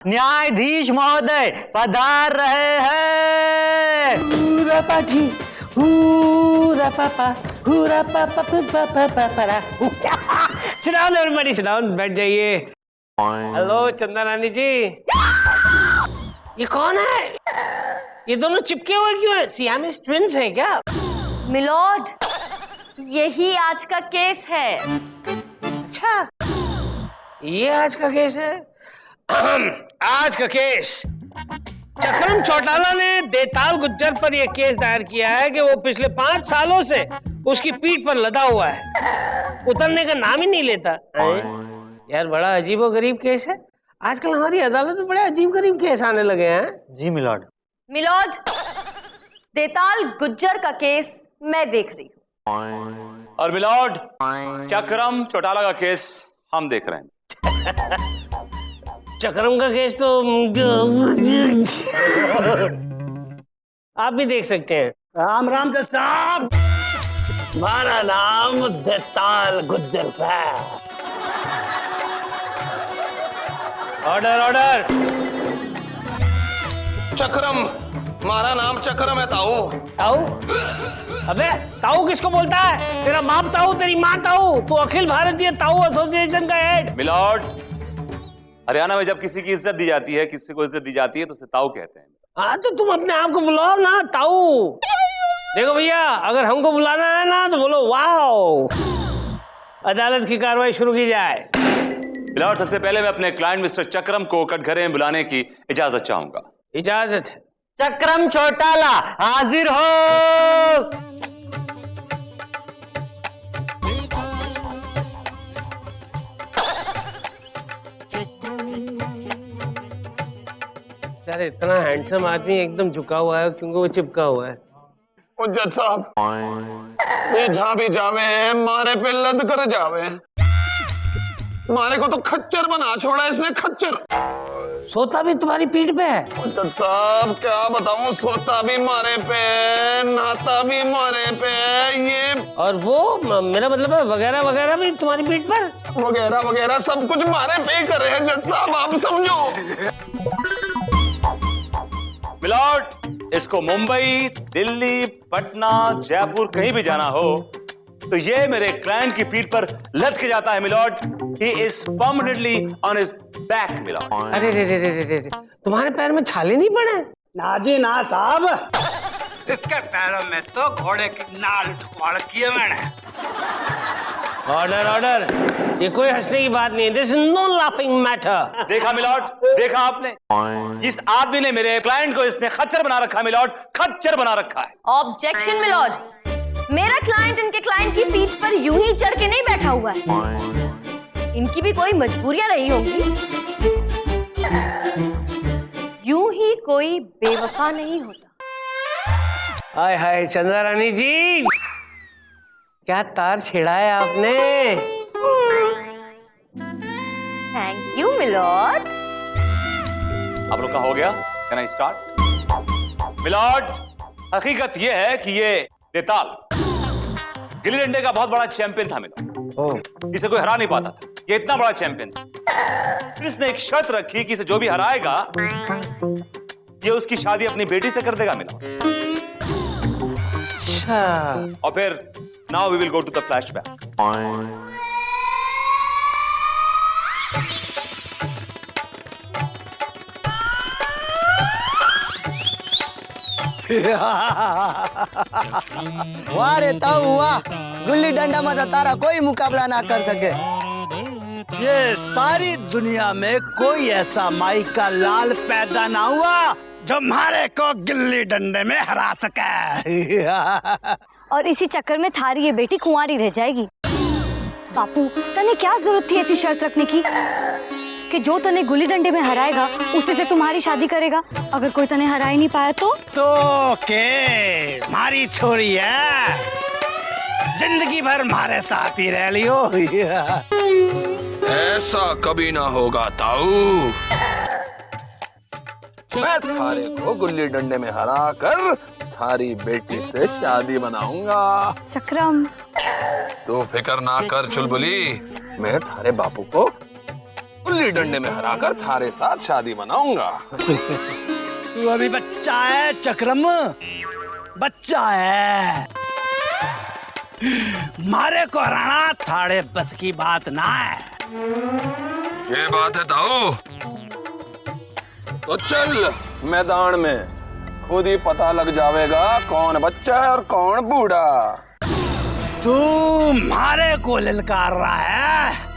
न्यायाधीश महोदय पधार रहे हैं। हुरा पाजी, हुरा पापा, हुरा पापा पापा। Sit down everybody, sit down, बैठ जाइए। हेलो चंदा रानी जी। ये कौन है? ये दोनों चिपके हुए क्यों है? सियामीज ट्विंस हैं क्या? मिलॉर्ड, यही आज का केस है। अच्छा, ये आज का केस है। आज का केस चक्रम चौटाला ने देताल गुज्जर पर यह केस दायर किया है कि वो पिछले 5 सालों से उसकी पीठ पर लदा हुआ है, उतरने का नाम ही नहीं लेता। यार बड़ा अजीबोगरीब केस है। आजकल हमारी अदालत में बड़े अजीब गरीब केस आने लगे हैं। जी मिलॉर्ड। मिलॉर्ड, देताल गुज्जर का केस मैं देख रही हूँ। और मिलॉर्ड, चक्रम चौटाला का केस हम देख रहे हैं। चक्रम का केस तो आप भी देख सकते हैं। राम राम जज साहब, हमारा नाम देताल गुज्जर साहब। Order order. चक्रम, हमारा नाम चक्रम है ताऊ। ताऊ? अबे ताऊ किसको बोलता है? तेरा बाप ताऊ, तेरी माँ ताऊ, तू अखिल भारतीय ताऊ एसोसिएशन का हेड। मिलॉर्ड, हरियाणा में जब किसी की इज्जत दी जाती है, किसी को इज्जत दी जाती है तो उसे ताऊ कहते हैं। हाँ तो तुम अपने आप को बुलाओ ना ताऊ। देखो भैया, अगर हमको बुलाना है ना तो बोलो वाओ। अदालत की कार्रवाई शुरू की जाए। मिलॉर्ड, सबसे पहले मैं अपने क्लाइंट मिस्टर चक्रम को कटघरे में बुलाने की इजाजत चाहूंगा। इजाजत है। चक्रम चौटाला हाजिर हो। सर इतना हैंडसम आदमी एकदम झुका हुआ है क्योंकि वो चिपका हुआ है। ओ जज साहब, ये जहां भी जावे हैं मारे पे लद कर जावे। मारे को तो खच्चर बना छोड़ा इसने, खच्चर। सोता भी तुम्हारी पीठ पे है। ओ जज साहब क्या बताऊं, सोता भी मारे पे, नहाता भी मारे पे, ये और वो मेरा मतलब है वगैरह वगैरह भी तुम्हारी पीठ पर। वगैरह वगैरह सब कुछ मारे पे ही कर रहे हैं जज साहब, आप समझो। मिलॉर्ड, इसको मुंबई, दिल्ली, पटना, जयपुर कहीं भी जाना हो तो ये मेरे क्लाइंट की पीठ पर लद के जाता है milord. He is permanently on his back, milord. अरे रे रे रे रे रे, तुम्हारे पैर में छाले नहीं पड़े? ना जी ना साहब, इसके पैरों में तो घोड़े की नाल ठुकवाड़ की है मैंने। Order order. ये कोई हंसने की बात नहीं है। This is no laughing matter। देखा मिलॉर्ड, देखा आपने? इस आदमी ने मेरे क्लाइंट को इसने खच्चर बना रखा है मिलॉर्ड, खच्चर बना रखा है। ऑब्जेक्शन मिलॉर्ड, मेरा क्लाइंट इनके क्लाइंट की पीठ पर यूं ही चढ़ के नहीं बैठा हुआ है। इनकी भी कोई मजबूरियां रही होंगी। यूं ही कोई बेवफा नहीं होता। हाय हाय चंदा रानी जी, क्या तार छेड़ा है आपने। Thank you milord. आप लोग का हो गया? Can I start? मिलॉर्ड, हकीकत यह है कि ये देताल गिल्ली डंडे का बहुत बड़ा चैंपियन था मिलॉर्ड। इसे कोई हरा नहीं पाता था, ये इतना बड़ा चैंपियन था। फिर इसने एक शर्त रखी कि इसे जो भी हराएगा ये उसकी शादी अपनी बेटी से कर देगा मिलॉर्ड। अच्छा। और फिर now we will go to the flashback. वाह रे ताऊ वाह, गुल्ली डंडा में तो तारा कोई मुकाबला ना कर सके। ये सारी दुनिया में कोई ऐसा माई का लाल पैदा ना हुआ जो हमारे को गिल्ली डंडे में हरा सके। और इसी चक्कर में थारी ये बेटी कुंवारी रह जाएगी। बापू, तने क्या जरूरत थी ऐसी शर्त रखने की कि जो तने गुल्ली डंडे में हराएगा उसी से तुम्हारी शादी करेगा। अगर कोई तने हरा ही नहीं पाया तो के हमारी छोरी है, जिंदगी भर हमारे साथ ही रह लियो। ऐसा कभी ना होगा ताऊ। मैं थारे को गुल्ली डंडे में हरा कर थारी बेटी से शादी बनाऊंगा। चक्रम, तू फिक्र ना कर चुलबुली, मैं थारे बापू को गुल्ली डंडे में हराकर थारे साथ शादी बनाऊंगा। तू अभी बच्चा है चक्रम, बच्चा है। मारे को हराना थाड़े बस की बात ना है। ये बात है ताऊ। तो चल मैदान में, खुद ही पता लग जाएगा कौन बच्चा है और कौन बूढ़ा। तू मारे को ललकार रहा है,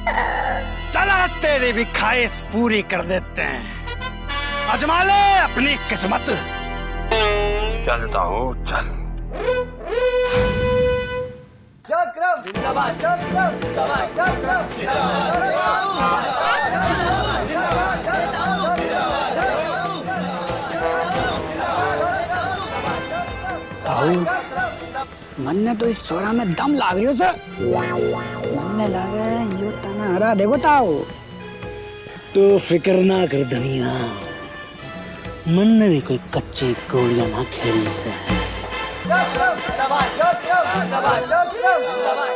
चला तेरी भी ख्वाहिश पूरी कर देते हैं। अजमा ले अपनी किस्मत। चलता हूँ, चल। चक्रम जिंदाबाद, चक्रम जिंदाबाद, चक्रम मन ने तो इस सोरा में दम लाग रही हो सर। मन ने लागे यो तना हरा देखो ताओ। तू फिक्र ना कर धनिया, मन ने भी कोई कच्ची गोलियां ना खेलने से। चक्रम जिंदाबाद, चक्रम जिंदाबाद, चक्रम जिंदाबाद।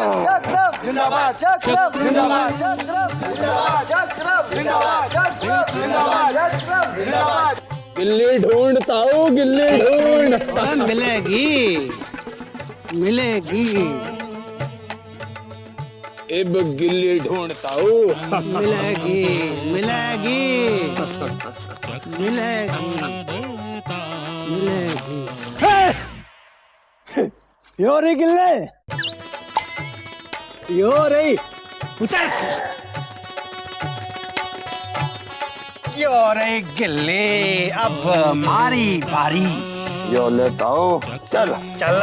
चक्रम जिंदाबाद, चक्रम जिंदाबाद, चक्रम जिंदाबाद, चक्रम जिंदाबाद, चक्रम जिंदाबाद, चक्रम जिंदाबाद। गिल्ली ढूंढता हूँ, गिल्ली ढूंढ। मिलेगी मिलेगी, अब गिल्ली ढूंढता हूँ। मिलेगी मिलेगी मिलेगी मिलेगी। यो रे गिल्ले, यो रे उतर। यो रे गिल्ले, अब मारी बारी। यो लेता हूँ, चल चल।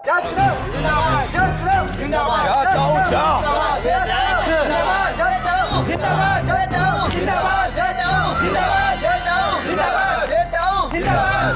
चक्रम जिंदाबाद, चक्रम जिंदाबाद, जाता हूँ, जा। जिंदाबाद, जिंदाबाद, जिंदाबाद, जिंदाबाद, जिंदाबाद, जिंदाबाद, जिंदाबाद, जिंदाबाद, जिंदाबाद।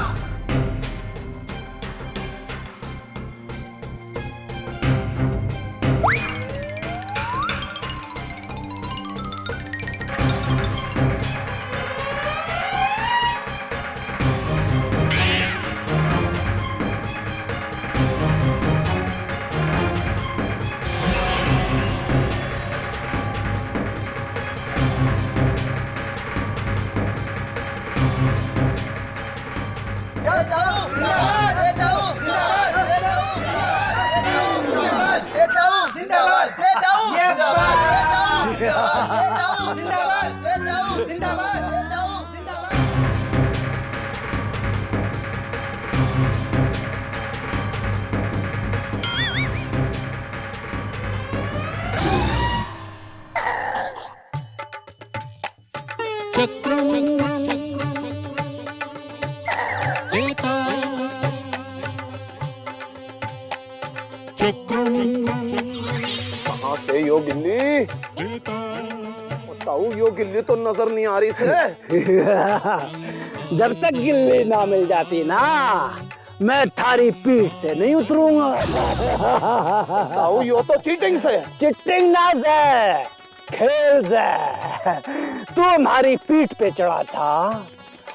कहाँ से यो गिल्ली? बताओ, यो गिल्ली तो नजर नहीं आ रही थे। जब तक गिल्ली ना मिल जाती ना, मैं थारी पीठ से नहीं उतरूंगा। ताऊ, यो तो चीटिंग से। चिटिंग ना से, खेल से। तू हमारी पीठ पे चढ़ा था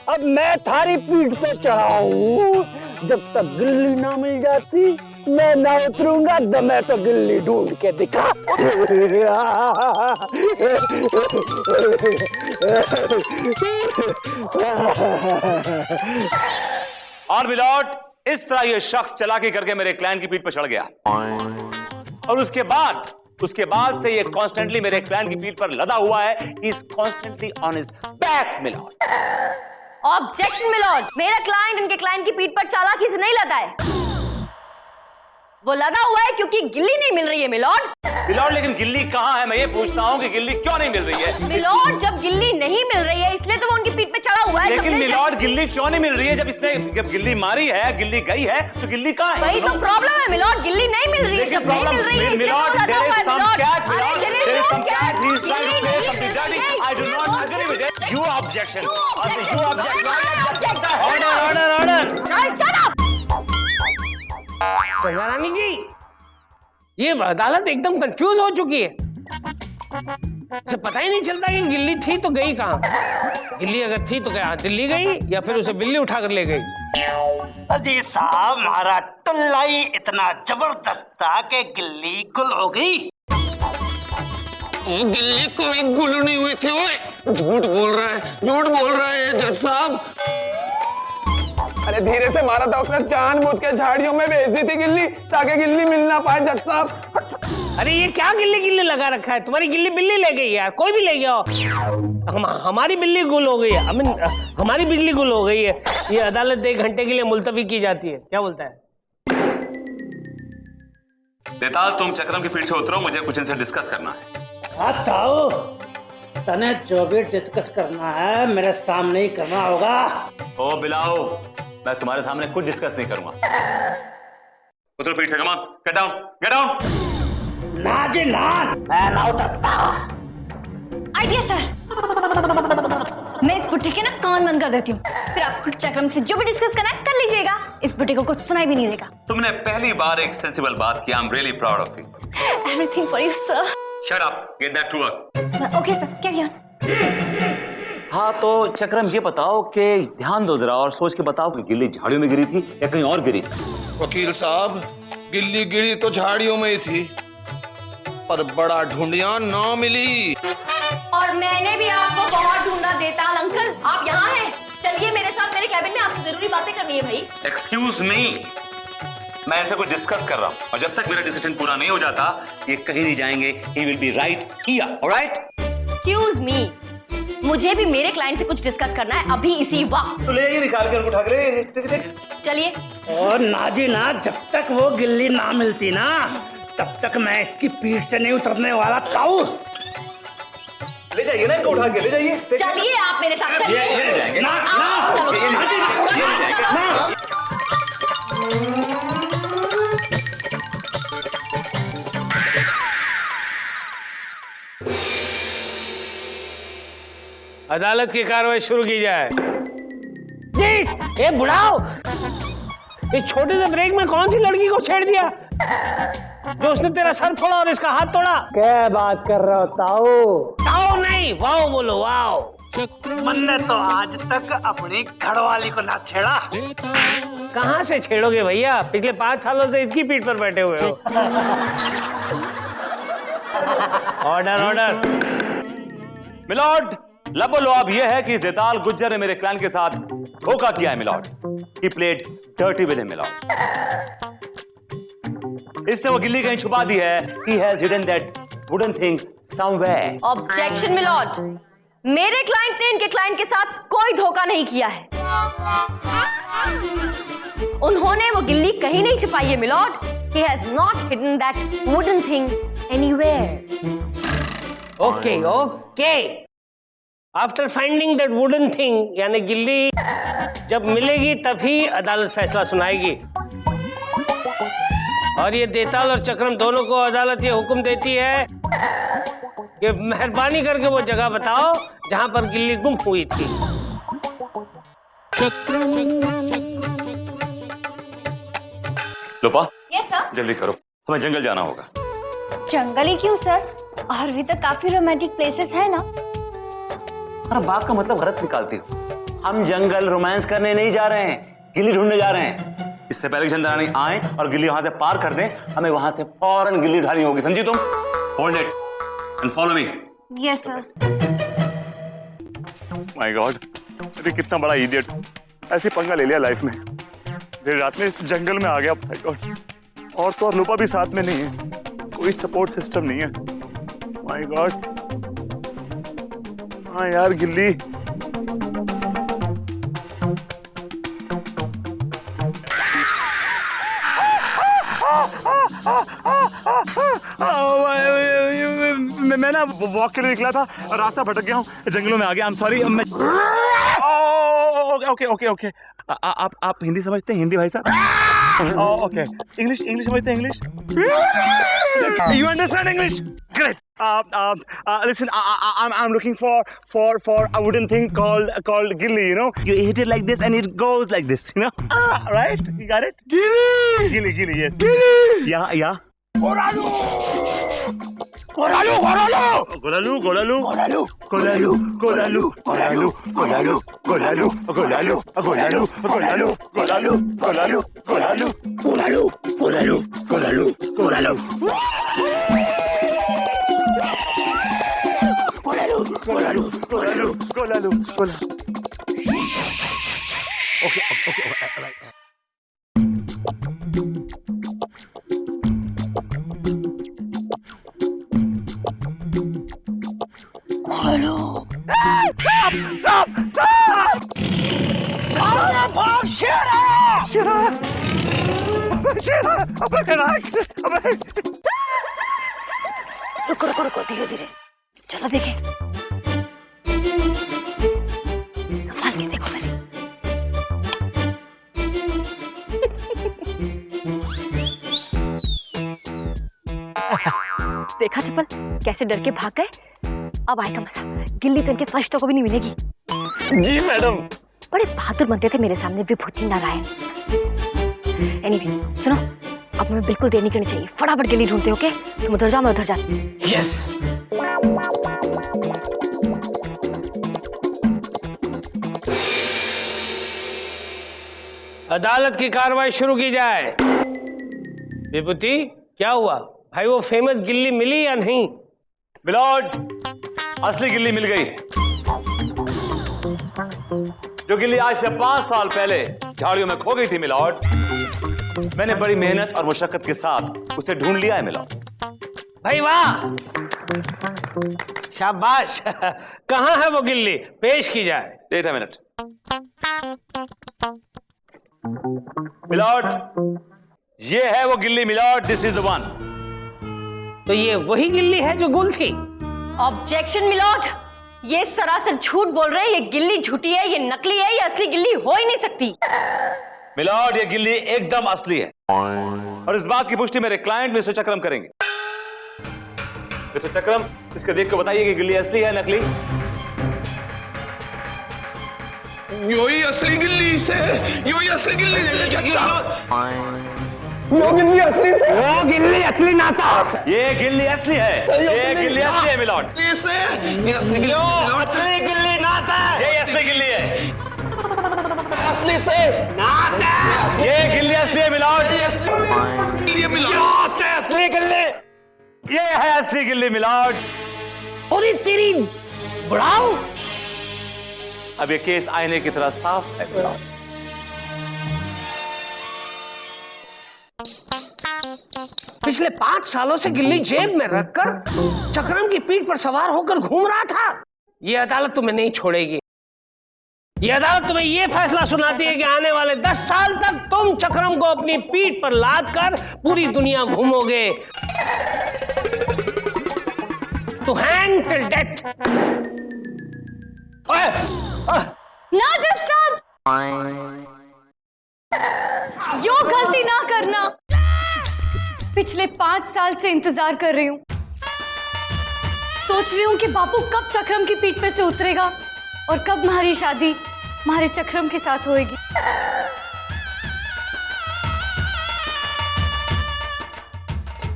अब मैं थारी पीठ पे चढ़ा हूँ, जब तक गिल्ली ना मिल जाती मैं ना उतरूंगा। मैं तो गिल्ली ढूंढ के दिखा। और मिलॉर्ड, इस तरह ये शख्स चालाकी करके मेरे क्लाइंट की पीठ पर चढ़ गया और उसके बाद से ये कॉन्स्टेंटली मेरे क्लाइंट की पीठ पर लदा हुआ है। He is constantly on his back milord. Objection milord, मेरा क्लाइंट इनके क्लाइंट की पीठ पर चालाकी से नहीं लदा है। वो लदा हुआ है क्योंकि गिल्ली नहीं मिल रही है मिलॉर्ड। मिलॉर्ड, लेकिन गिल्ली कहाँ है? मैं ये पूछता हूँ कि गिल्ली क्यों नहीं मिल रही है? मिलॉर्ड, जब गिल्ली नहीं मिल रही है इसलिए तो वो उनकी पीठ पे चढ़ा हुआ है। लेकिन मिलॉर्ड, गिल्ली क्यों नहीं मिल रही है? जब गिल्ली मारी है, गिल्ली गई है, तो गिल्ली कहाँ है? वही तो प्रॉब्लम है मिलॉर्ड, गिल्ली नहीं मिल रही है। लेकिन problem milord, there is some catch milord, there is some catch. He is trying to play something dirty. I do not agree with it. You objection. You objection. Order. Shut up. रानी जी, ये अदालत एकदम confuse हो चुकी है। उसे पता ही नहीं चलता कि गिल्ली थी तो गई कहाँ। गिल्ली अगर थी तो क्या दिल्ली गई या फिर उसे बिल्ली उठाकर ले गई? अजी साहब, हमारा टुल्ला ही इतना जबरदस्त था कि गिल्ली गुल हो गई। गिल्ली कोई गुल नहीं हुई थी। ओए झूठ बोल रहा है जज साहब। अरे धीरे से मारा था उसने, जानबूझ के झाड़ियों में भेज दी थी गिल्ली ताकि गिल्ली मिल ना पाए जज साहब। अरे ये क्या गिल्ली लगा रखा है? तुम्हारी गिल्ली बिल्ली ले गई यार, कोई भी ले गया। हमारी बिल्ली गुल हो गई है। हमारी बिल्ली गुल हो गई है। ये अदालत 1 घंटे के लिए मुलतवी की जाती है। क्या बोलता है? देताल, तुम चक्रम की पीठ से उतरो, मुझे कुछ इनसे डिस्कस करना है। हाँ ताऊ, तने जो भी डिस्कस करना है मेरे सामने ही करना होगा। ओ बिलाओ, मैं तुम्हारे सामने कुछ डिस्कस नहीं करूंगा। उतरो पीठ से, come on, get down, get down. ना जी ना, मैं ना उतरता। आइडिया सर, मैं इस बुट्टी के ना कान बंद कर देती हूँ, फिर आपको चक्रम से जो भी डिस्कस करना है कर लीजिएगा। इस बुट्टी को कुछ सुनाई भी नहीं देगा। तुमने पहली बार एक सेंसिबल बात की। I am really proud of you. Everything for you sir. Shut up, get back to work. Okay sir, carry on. हाँ तो चक्रम, ये बताओ कि ध्यान दो जरा और सोच के बताओ कि गिल्ली झाड़ियों में गिरी थी या कहीं और गिरी थी? वकील साहब, गिल्ली गिरी तो झाड़ियों में ही थी, पर बड़ा ढूंढिया ना मिली। और मैंने भी आपको बहुत ढूंढा देताल अंकल, आप यहाँ हैं। चलिए मेरे साथ मेरे कैबिन में, आपसे जरूरी बातें करनी है भाई। एक्सक्यूज मी, मैं ऐसे कुछ डिस्कस कर रहा हूँ और जब तक मेरा डिस्कशन पूरा नहीं हो जाता ये कहीं नहीं जाएंगे। He will be right here, alright? Excuse me, मुझे भी मेरे क्लाइंट से कुछ डिस्कस करना है अभी इसी वक्त। तो ले आइए, निकाल के उनको उठा के ले। चलिए। और नाजी ना, जब तक वो गिल्ली ना मिलती ना तब तक मैं इसकी पीठ से नहीं उतरने वाला। ताऊ, ले जाइए ना इनको, उठा के ले जाइए। चलिए आप मेरे साथ चलिए। ये ले जाएंगे। ना आओ, चलो। ना। अदालत की कार्रवाई शुरू की जाए। ए बुढ़ाओ, इस छोटे से ब्रेक में कौन सी लड़की को छेड़ दिया जो उसने तेरा सर फोड़ा और इसका हाथ तोड़ा? क्या बात कर रहे हो ताऊ? ताओ नहीं, वाओ बोलो, वाओ। मैंने तो आज तक अपनी घरवाली को ना छेड़ा। कहाँ से छेड़ोगे भैया? पिछले 5 सालों से इसकी पीठ पर बैठे हुए हो। Order, order. मिलॉर्ड, लबो-लुआब यह है कि देताल गुज्जर ने मेरे क्लाइंट के साथ धोखा किया है milord. He played dirty with him, milord. इसने वो गिल्ली कहीं छुपा दी है। He has hidden that wooden thing somewhere. Objection milord, मेरे क्लाइंट ने इनके क्लाइंट के साथ कोई धोखा नहीं किया है। उन्होंने वो गिल्ली कहीं नहीं छुपाई है milord. He has not hidden that wooden thing anywhere. Okay okay. After finding that wooden thing, यानी गिल्ली जब मिलेगी तभी अदालत फैसला सुनाएगी। और ये देताल और चक्रम दोनों को अदालत ये हुक्म देती है कि मेहरबानी करके वो जगह बताओ जहां पर गिल्ली गुम हुई थी। लोपा, यस सर। जल्दी करो, हमें जंगल जाना होगा। जंगल ही क्यों सर? और भी तो काफी रोमांटिक प्लेसेस है ना। अरे बात का मतलब गलत निकालती हो। हम जंगल रोमांस करने नहीं जा रहे हैं, गिल्ली ढूंढने जा रहे हैं। इससे पहले कि चंद्रा रानी आए और गिल्ली वहां से पार कर दें, हमें वहां से फौरन गिल्ली उठानी होगी, समझी तुम? Hold it and follow me. Yes sir. My God, अरे कितना बड़ा इडियट, ऐसे पंगा ले लिया लाइफ में। देर रात में इस जंगल में आ गया। माय गॉड, और लूपा भी साथ में नहीं है, कोई सपोर्ट सिस्टम नहीं है। माय गॉड, हाँ यार गिल्ली, मैं ना वॉक के लिए निकला था, रास्ता भटक गया हूँ, जंगलों में आ गया। I am sorry. Okay okay okay, आप हिंदी समझते हैं? हिंदी भाई साहब? ओके, इंग्लिश समझते हैं? English? You understand English? Great. Listen, I'm looking for a wooden thing called gilli. You know, you hit it like this and it goes like this. You know, right? You got it? Gilli, yes. Gilli. Yeah. Goralu. Okay, right. Stop! भाग शेरा! रुको धीरे। चलो देखें। संभाल के देखो पहले। देखा चप्पल कैसे डर के भाग गए? अब आएगा मजा, गिल्ली तो इनके फरिश्तों को भी नहीं मिलेगी। जी मैडम। बड़े बहादुर बनते थे मेरे सामने विभूति नारायण। एनीवे, सुनो, अब हमें बिल्कुल देर नहीं करनी चाहिए, फटाफट गिल्ली ढूंढते, ओके? तुम उधर जाओ, मैं उधर जाती। यस। अदालत की कार्रवाई शुरू की जाए। विभूति, क्या हुआ भाई? वो फेमस गिल्ली मिली या नहीं? मिलॉर्ड, असली गिल्ली मिल गई। जो गिल्ली आज से 5 साल पहले झाड़ियों में खो गई थी मिलॉर्ड, मैंने बड़ी मेहनत और मुशक्कत के साथ उसे ढूंढ लिया है मिलॉर्ड। भाई वाह, शाबाश। कहाँ है वो गिल्ली? पेश की जाए। वेट अ मिनट मिलॉर्ड, ये है वो गिल्ली milord, this is the one. तो ये वही गिल्ली है जो गुल थी? ऑब्जेक्शन मिलॉर्ड, ये सरासर झूठ बोल रहे हैं। ये गिल्ली झूठी है, ये नकली है, ये असली गिल्ली हो ही नहीं सकती। मिलॉर्ड, ये गिल्ली एकदम असली है और इस बात की पुष्टि मेरे क्लाइंट मिस्टर चक्रम करेंगे। मिस्टर चक्रम, इसको देख के बताइए कि गिल्ली असली है नकली? यही असली गिल्ली से जज साहब। वो गिल्ली असली ना था। ये गिल्ली असली है, ये गिल्ली असली है मिलॉर्ड। ये असली गिल्ली ना था, ये असली गिल्ली है। असली से ये गिल्ली असली है मिलॉर्ड। असली गिल्ली, ये है असली गिल्ली मिलॉर्ड। अरे तेरी बुढ़ाओ, अब ये केस आईने की तरह साफ है मिलॉर्ड। पिछले 5 सालों से गिल्ली जेब में रखकर चक्रम की पीठ पर सवार होकर घूम रहा था। ये अदालत तुम्हें नहीं छोड़ेगी। ये अदालत तुम्हें ये फैसला सुनाती है कि आने वाले 10 साल तक तुम चक्रम को अपनी पीठ पर लाद कर पूरी दुनिया घूमोगे। To hang till death. ना जज साहब, यो गलती ना करना। पिछले 5 साल से इंतजार कर रही हूँ। सोच रही हूँ कि बापू कब चक्रम की पीठ पे से उतरेगा और कब हमारी शादी हमारे चक्रम के साथ होएगी।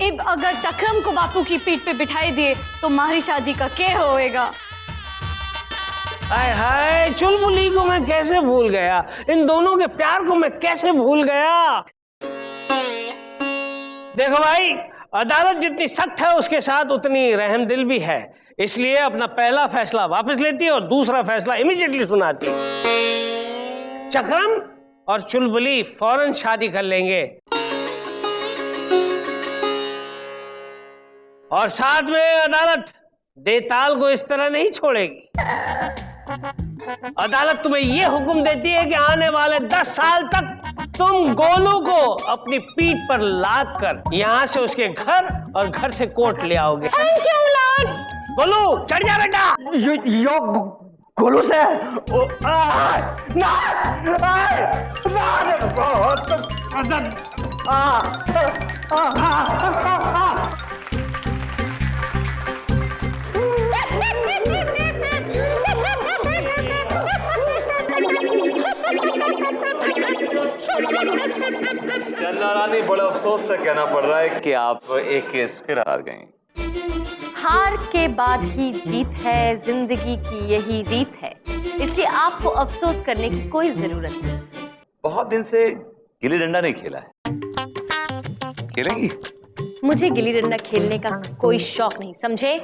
अब अगर चक्रम को बापू की पीठ पे बिठाई दिए तो हमारी शादी का क्या होएगा? हाय हाय, चुलबुली को मैं कैसे भूल गया, इन दोनों के प्यार को मैं कैसे भूल गया। देखो भाई, अदालत जितनी सख्त है उसके साथ उतनी रहमदिल भी है, इसलिए अपना पहला फैसला वापस लेती है और दूसरा फैसला इमीडिएटली सुनाती है। चक्रम और चुलबुली फौरन शादी कर लेंगे और साथ में अदालत देताल को इस तरह नहीं छोड़ेगी। अदालत तुम्हें यह हुक्म देती है कि आने वाले 10 साल तक तुम गोलू को अपनी पीठ पर लाद कर यहां से उसके घर और घर से कोर्ट ले आओगे। गोलू चढ़ जा बेटा। यो गोलू से चंदा रानी, बड़े अफसोस से कहना पड़ रहा है कि आप एक केस फिर हार गई। हार के बाद ही जीत है, जिंदगी की यही रीत है, इसलिए आपको अफसोस करने की कोई जरूरत नहीं। बहुत दिन से गिल्ली डंडा नहीं खेला है, खेलेंगी? मुझे गिल्ली डंडा खेलने का कोई शौक नहीं, समझे?